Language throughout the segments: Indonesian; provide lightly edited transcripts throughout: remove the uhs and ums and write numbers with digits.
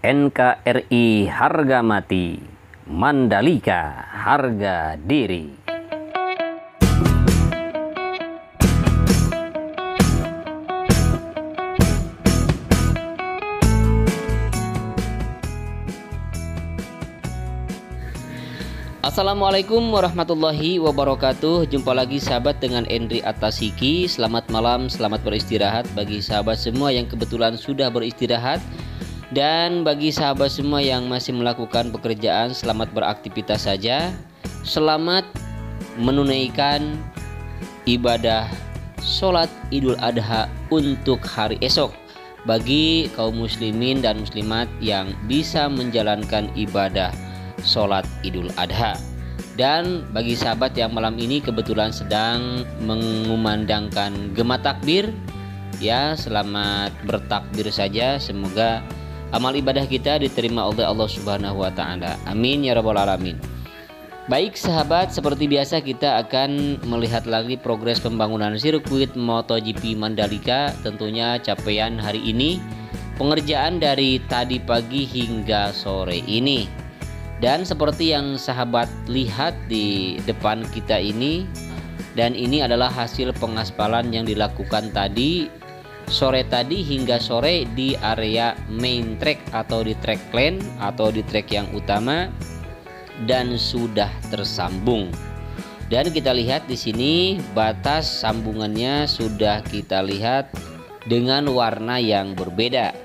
NKRI harga mati, Mandalika harga diri. Assalamualaikum warahmatullahi wabarakatuh. Jumpa lagi sahabat dengan Endri Atasiki. Selamat malam, selamat beristirahat bagi sahabat semua yang kebetulan sudah beristirahat. Dan bagi sahabat semua yang masih melakukan pekerjaan, selamat beraktivitas saja. Selamat menunaikan ibadah sholat Idul Adha untuk hari esok. Bagi kaum muslimin dan muslimat yang bisa menjalankan ibadah sholat Idul Adha. Dan bagi sahabat yang malam ini kebetulan sedang mengumandangkan gema takbir, ya selamat bertakbir saja. Semoga amal ibadah kita diterima oleh Allah Subhanahu wa Ta'ala. Amin ya Rabbal Alamin. Baik sahabat, seperti biasa kita akan melihat lagi progres pembangunan sirkuit MotoGP Mandalika. Tentunya capaian hari ini, pengerjaan dari tadi pagi hingga sore ini. Dan seperti yang sahabat lihat di depan kita ini, dan ini adalah hasil pengaspalan yang dilakukan tadi sore tadi hingga sore di area main track atau di track lane atau di track yang utama, dan sudah tersambung. Dan kita lihat di sini batas sambungannya sudah kita lihat dengan warna yang berbeda.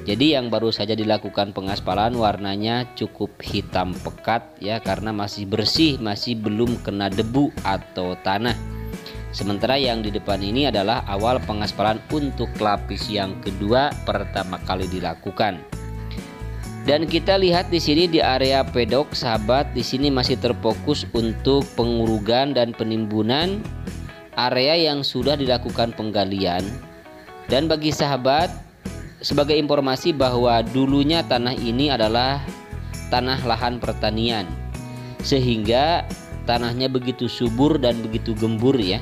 Jadi yang baru saja dilakukan pengaspalan warnanya cukup hitam pekat ya, karena masih bersih, masih belum kena debu atau tanah. Sementara yang di depan ini adalah awal pengaspalan untuk lapis yang kedua pertama kali dilakukan. Dan kita lihat di sini di area pedok sahabat, di sini masih terfokus untuk pengurugan dan penimbunan area yang sudah dilakukan penggalian. Dan bagi sahabat, sebagai informasi bahwa dulunya tanah ini adalah tanah lahan pertanian, sehingga tanahnya begitu subur dan begitu gembur ya.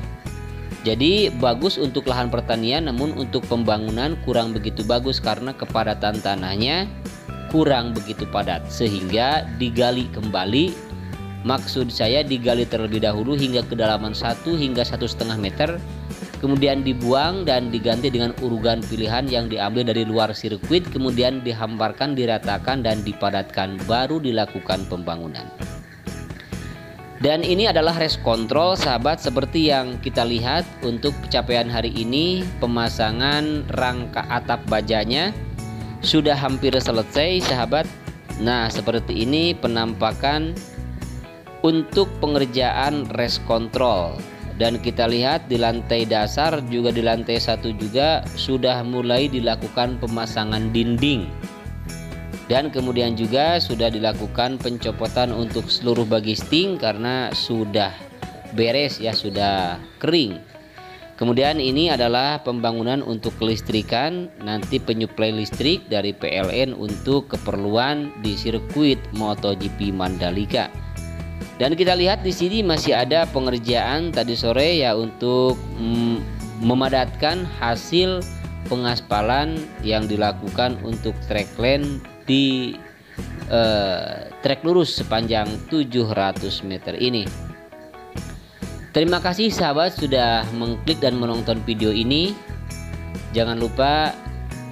Jadi bagus untuk lahan pertanian, namun untuk pembangunan kurang begitu bagus karena kepadatan tanahnya kurang begitu padat, sehingga digali kembali. Maksud saya digali terlebih dahulu hingga kedalaman 1 hingga 1,5 meter, kemudian dibuang dan diganti dengan urugan pilihan yang diambil dari luar sirkuit, kemudian dihamparkan, diratakan dan dipadatkan, baru dilakukan pembangunan. Dan ini adalah race control sahabat, seperti yang kita lihat untuk pencapaian hari ini. Pemasangan rangka atap bajanya sudah hampir selesai sahabat. Nah seperti ini penampakan untuk pengerjaan race control. Dan kita lihat di lantai dasar juga, di lantai 1 juga sudah mulai dilakukan pemasangan dinding. Dan kemudian juga sudah dilakukan pencopotan untuk seluruh bagisting karena sudah beres ya, sudah kering. Kemudian ini adalah pembangunan untuk kelistrikan, nanti penyuplai listrik dari PLN untuk keperluan di sirkuit MotoGP Mandalika. Dan kita lihat di sini masih ada pengerjaan tadi sore ya untuk memadatkan hasil pengaspalan yang dilakukan untuk track lane di trek lurus sepanjang 700 meter ini. Terima kasih sahabat sudah mengklik dan menonton video ini. Jangan lupa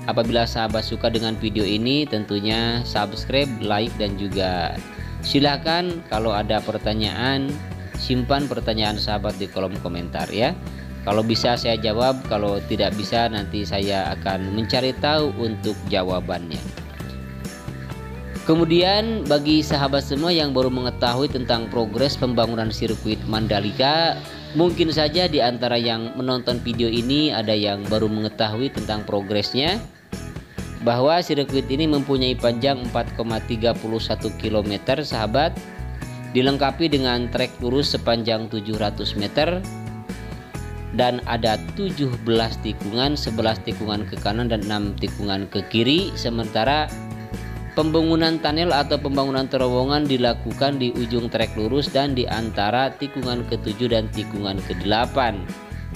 apabila sahabat suka dengan video ini tentunya subscribe, like, dan juga silakan kalau ada pertanyaan simpan pertanyaan sahabat di kolom komentar ya. Kalau bisa saya jawab, kalau tidak bisa nanti saya akan mencari tahu untuk jawabannya. Kemudian bagi sahabat semua yang baru mengetahui tentang progres pembangunan sirkuit Mandalika, mungkin saja di antara yang menonton video ini ada yang baru mengetahui tentang progresnya, bahwa sirkuit ini mempunyai panjang 4,31 km sahabat, dilengkapi dengan trek lurus sepanjang 700 meter dan ada 17 tikungan, 11 tikungan ke kanan dan 6 tikungan ke kiri. Sementara Pembangunan tunnel atau pembangunan terowongan dilakukan di ujung trek lurus dan di antara tikungan ke-7 dan tikungan ke-8.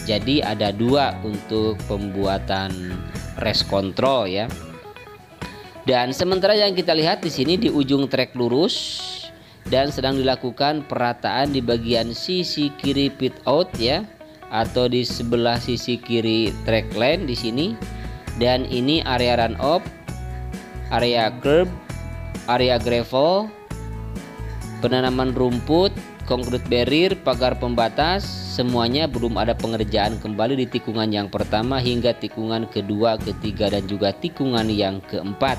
Jadi ada 2 untuk pembuatan race control ya. Dan sementara yang kita lihat di sini di ujung trek lurus dan sedang dilakukan perataan di bagian sisi kiri pit out ya, atau di sebelah sisi kiri track lane di sini. Dan ini area run off, area curb, area gravel, penanaman rumput, concrete barrier, pagar pembatas, semuanya belum ada pengerjaan kembali di tikungan yang pertama hingga tikungan kedua, ketiga, dan juga tikungan yang keempat.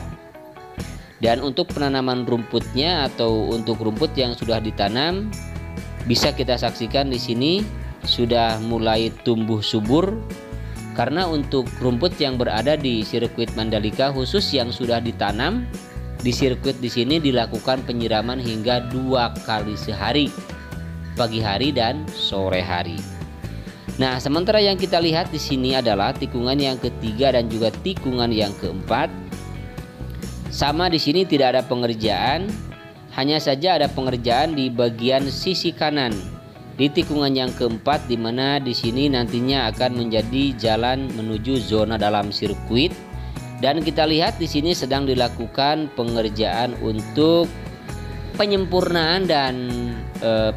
Dan untuk penanaman rumputnya atau untuk rumput yang sudah ditanam, bisa kita saksikan di sini sudah mulai tumbuh subur. Karena untuk rumput yang berada di sirkuit Mandalika khusus yang sudah ditanam di sirkuit di sini dilakukan penyiraman hingga 2 kali sehari, pagi hari dan sore hari. Nah, sementara yang kita lihat di sini adalah tikungan yang ketiga dan juga tikungan yang keempat. Sama di sini tidak ada pengerjaan, hanya saja ada pengerjaan di bagian sisi kanan di tikungan yang keempat, di mana di sini nantinya akan menjadi jalan menuju zona dalam sirkuit. Dan kita lihat di sini sedang dilakukan pengerjaan untuk penyempurnaan dan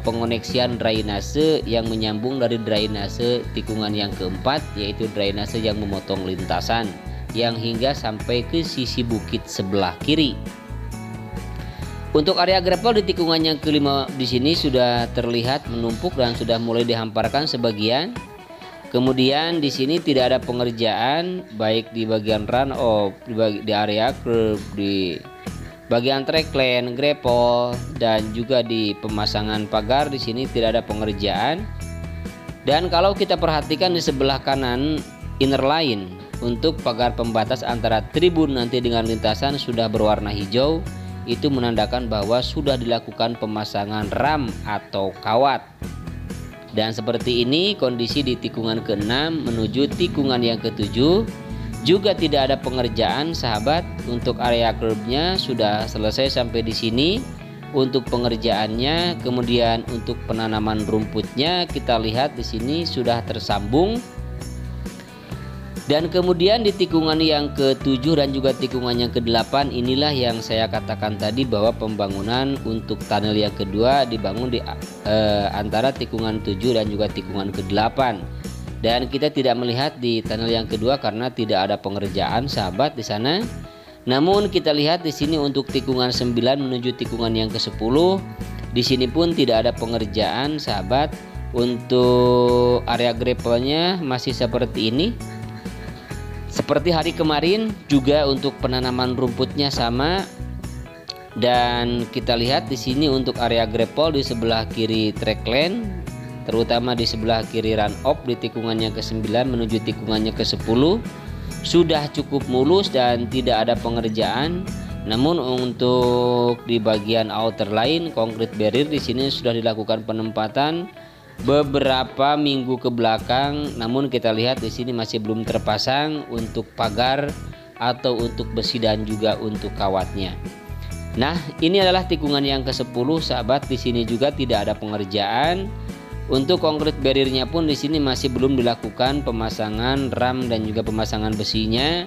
pengoneksian drainase yang menyambung dari drainase tikungan yang keempat, yaitu drainase yang memotong lintasan yang hingga sampai ke sisi bukit sebelah kiri. Untuk area gravel di tikungan yang kelima di sini sudah terlihat menumpuk dan sudah mulai dihamparkan sebagian. Kemudian di sini tidak ada pengerjaan baik di bagian run off, di area curb, di bagian track lane, gravel, dan juga di pemasangan pagar di sini tidak ada pengerjaan. Dan kalau kita perhatikan di sebelah kanan inner line untuk pagar pembatas antara tribun nanti dengan lintasan sudah berwarna hijau. Itu menandakan bahwa sudah dilakukan pemasangan ram atau kawat. Dan seperti ini kondisi di tikungan ke-6 menuju tikungan yang ke-7 juga tidak ada pengerjaan sahabat. Untuk area curbnya sudah selesai sampai di sini untuk pengerjaannya. Kemudian untuk penanaman rumputnya kita lihat di sini sudah tersambung. Dan kemudian di tikungan yang ke-7 dan juga tikungan yang ke-8 inilah yang saya katakan tadi bahwa pembangunan untuk tunnel yang kedua dibangun di antara tikungan 7 dan juga tikungan ke-8. Dan kita tidak melihat di tunnel yang kedua karena tidak ada pengerjaan sahabat di sana. Namun kita lihat di sini untuk tikungan 9 menuju tikungan yang ke-10 di sini pun tidak ada pengerjaan sahabat. Untuk area gravelnya masih seperti ini. Seperti hari kemarin juga untuk penanaman rumputnya sama. Dan kita lihat di sini untuk area gravel di sebelah kiri track lane, terutama di sebelah kiri run off di tikungannya ke-9 menuju tikungannya ke-10 sudah cukup mulus dan tidak ada pengerjaan. Namun untuk di bagian outer line concrete barrier di sini sudah dilakukan penempatan beberapa minggu ke belakang, namun kita lihat di sini masih belum terpasang untuk pagar atau untuk besi dan juga untuk kawatnya. Nah, ini adalah tikungan yang ke-10 sahabat. Di sini juga tidak ada pengerjaan. Untuk concrete barriernya pun di sini masih belum dilakukan pemasangan ram dan juga pemasangan besinya.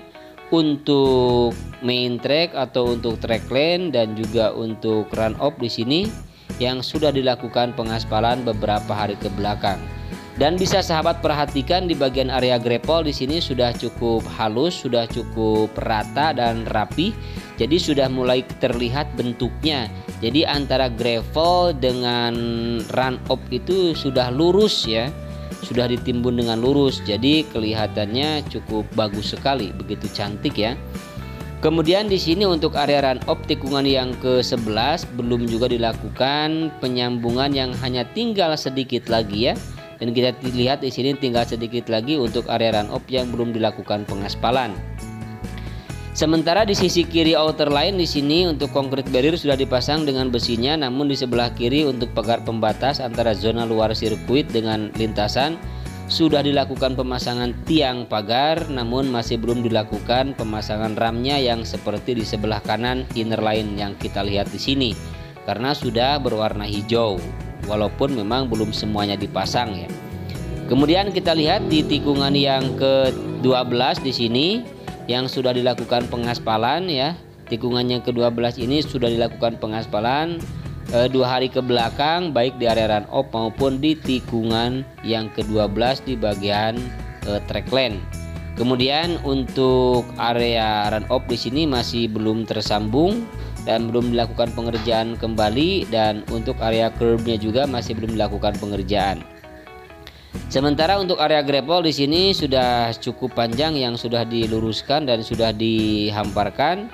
Untuk main track atau untuk track lane dan juga untuk run off di sini yang sudah dilakukan pengaspalan beberapa hari ke belakang. Dan bisa sahabat perhatikan di bagian area gravel di sini sudah cukup halus, sudah cukup rata dan rapi. Jadi sudah mulai terlihat bentuknya. Jadi antara gravel dengan run off itu sudah lurus ya. Sudah ditimbun dengan lurus. Jadi kelihatannya cukup bagus sekali, begitu cantik ya. Kemudian di sini untuk area run off tikungan yang ke-11 belum juga dilakukan penyambungan, yang hanya tinggal sedikit lagi ya. Dan kita lihat di sini tinggal sedikit lagi untuk area run off yang belum dilakukan pengaspalan. Sementara di sisi kiri outer line di sini untuk concrete barrier sudah dipasang dengan besinya, namun di sebelah kiri untuk pagar pembatas antara zona luar sirkuit dengan lintasan sudah dilakukan pemasangan tiang pagar, namun masih belum dilakukan pemasangan ramnya yang seperti di sebelah kanan inner line yang kita lihat di sini, karena sudah berwarna hijau, walaupun memang belum semuanya dipasang ya. Kemudian kita lihat di tikungan yang ke-12 di sini yang sudah dilakukan pengaspalan ya. Tikungan yang ke-12 ini sudah dilakukan pengaspalan 2 hari ke belakang, baik di area run off maupun di tikungan yang ke-12 di bagian track lane. Kemudian untuk area run off di sini masih belum tersambung dan belum dilakukan pengerjaan kembali, dan untuk area curb-nya juga masih belum dilakukan pengerjaan. Sementara untuk area gravel di sini sudah cukup panjang yang sudah diluruskan dan sudah dihamparkan.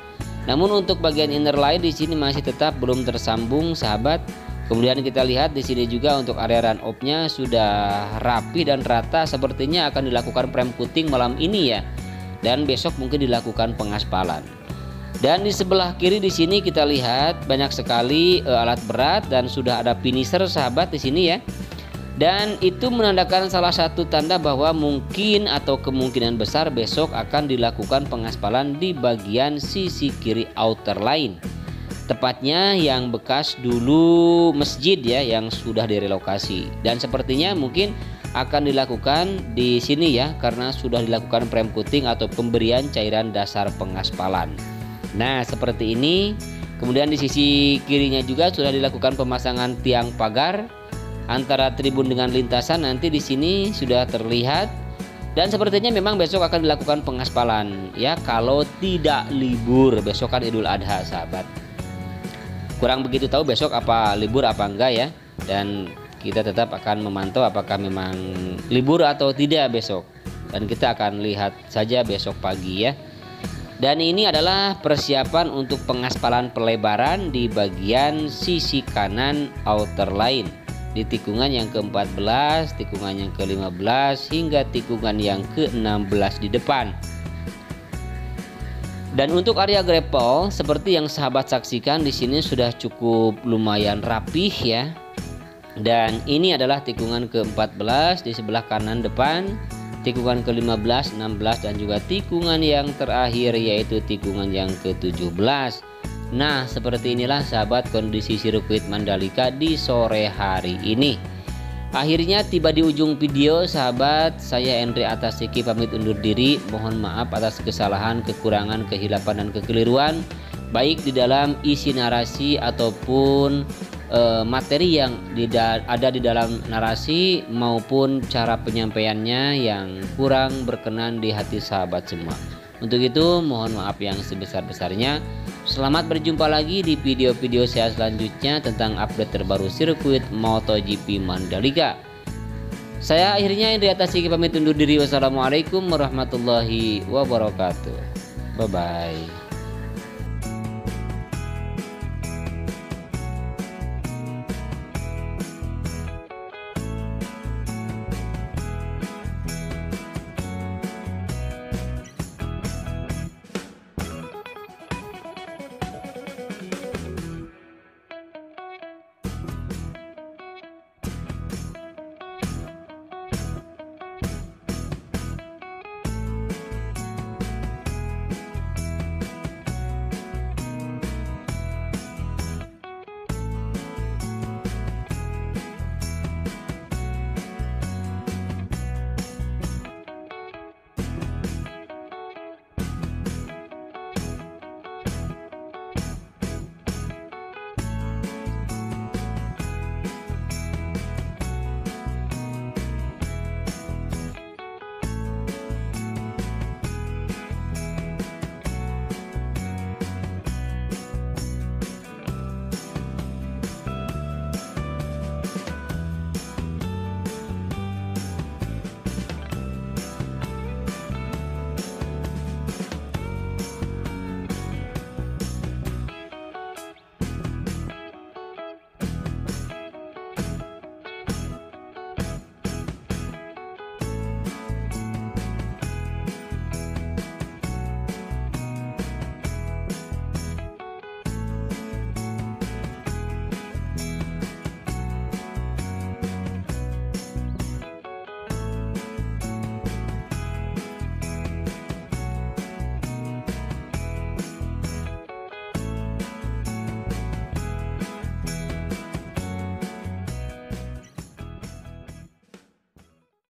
Namun untuk bagian inner line di sini masih tetap belum tersambung, sahabat. Kemudian kita lihat di sini juga untuk area run off-nya sudah rapi dan rata, sepertinya akan dilakukan prem putting malam ini ya. Dan besok mungkin dilakukan pengaspalan. Dan di sebelah kiri di sini kita lihat banyak sekali alat berat dan sudah ada finisher, sahabat, di sini ya. Dan itu menandakan salah satu tanda bahwa mungkin atau kemungkinan besar besok akan dilakukan pengaspalan di bagian sisi kiri outer line. Tepatnya yang bekas dulu masjid ya, yang sudah direlokasi. Dan sepertinya mungkin akan dilakukan di sini ya, karena sudah dilakukan prem coating atau pemberian cairan dasar pengaspalan. Nah, seperti ini. Kemudian di sisi kirinya juga sudah dilakukan pemasangan tiang pagar antara tribun dengan lintasan, nanti di sini sudah terlihat. Dan sepertinya memang besok akan dilakukan pengaspalan ya, kalau tidak libur. Besok kan Idul Adha, sahabat. Kurang begitu tahu besok apa libur apa enggak ya. Dan kita tetap akan memantau apakah memang libur atau tidak besok. Dan kita akan lihat saja besok pagi ya. Dan ini adalah persiapan untuk pengaspalan pelebaran di bagian sisi kanan outer line, di tikungan yang ke-14, tikungan yang ke-15 hingga tikungan yang ke-16 di depan. Dan untuk area gravel seperti yang sahabat saksikan di sini sudah cukup lumayan rapih ya. Dan ini adalah tikungan ke-14 di sebelah kanan depan, tikungan ke-15, 16 dan juga tikungan yang terakhir yaitu tikungan yang ke-17. Nah, seperti inilah sahabat kondisi sirkuit Mandalika di sore hari ini. Akhirnya tiba di ujung video, sahabat. Saya Endri Atasiki pamit undur diri. Mohon maaf atas kesalahan, kekurangan, kehilapan dan kekeliruan, baik di dalam isi narasi ataupun materi yang ada di dalam narasi maupun cara penyampaiannya yang kurang berkenan di hati sahabat semua. Untuk itu mohon maaf yang sebesar-besarnya. Selamat berjumpa lagi di video-video saya selanjutnya tentang update terbaru sirkuit MotoGP Mandalika. Saya akhirnya Indri Atasiki pamit undur diri. Wassalamualaikum warahmatullahi wabarakatuh. Bye bye.